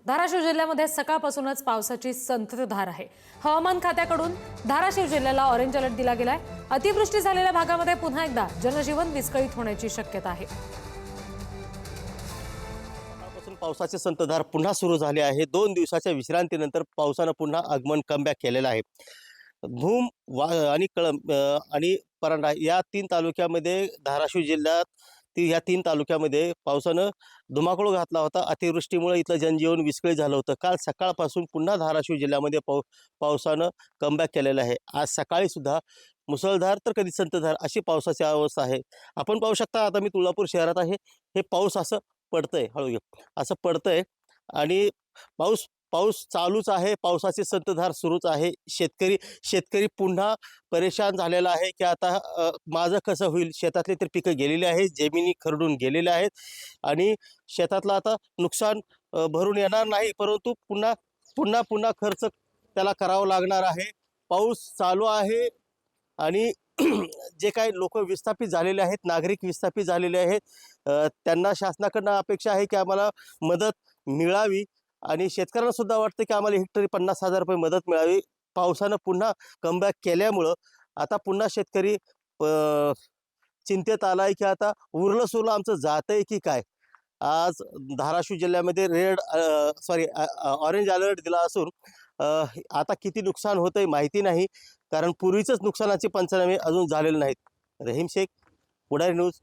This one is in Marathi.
धाराशिव जिल्ह्यामध्ये सकाळपासूनच पावसाची संततधार आहे। हवामान खात्याकडून धाराशिव जिल्ह्याला ऑरेंज अलर्ट दिला गेलाय। अतिवृष्टी झालेल्या भागामध्ये पुन्हा एकदा जनजीवन विस्कळीत होण्याची शक्यता आहे। सकाळपासून पावसाची संततधार पुन्हा सुरू झाली आहे। 2 दिवसाच्या विश्रांतीनंतर पावसानं पुन्हा आगमन कमबॅक केलेलं आहे। भूम आणि कळंब आणि परांडा या 3 तालुक्यामध्ये धाराशिव जिल्ह्यात या 3 तालुक्यामध्ये पावसानं धुमाकूळ घातला होता। अतिवृष्टीमुळे इथलं जनजीवन विस्कळीत झालं होतं। काल सकाळपासून पुन्हा धाराशिव जिल्ह्यामध्ये पावसानं कमबॅक केलेलं आहे। आज सकाळी सुद्धा मुसळधार तर कधी संततधार अशी पावसाची अवस्था आहे। आपण पाहू शकता, आता मी तुळजापूर शहरात आहे। हे पाऊस असं पडतंय, हळू घे, असं पडतंय आणि पाऊस पाऊस चालूच आहे। पावसाची संततधार सुरूच आहे। शेतकरी पुन्हा परेशान झालेला आहे की आता माझं कसं होईल। शेतातली तर पिकं गेलेली आहेत, जमिनी खरडून गेलेल्या आहेत आणि शेतातलं आता नुकसान भरून येणार नाही, परंतु पुन्हा खर्च त्याला करावा लागणार आहे। पाऊस चालू आहे आणि जे काही लोक विस्थापित झालेले आहेत, नागरिक विस्थापित झालेले आहेत, त्यांना शासनाकडून अपेक्षा आहे की आम्हाला मदत मिळावी आणि शेतकऱ्यांना सुद्धा वाटतं की आम्हाला हेक्टरी 50,000 रुपये मदत मिळावी। पावसानं पुन्हा कमबॅक केल्यामुळं आता पुन्हा शेतकरी चिंतेत आलाय की आता उरलं सुरलं आमचं जातंय की काय। आज धाराशिव जिल्ह्यामध्ये ऑरेंज अलर्ट दिला असून आता किती नुकसान होतंय माहिती नाही, कारण पूर्वीचंच नुकसानाचे पंचनामे अजून झालेले नाहीत। रहीम शेख, पुढारी न्यूज।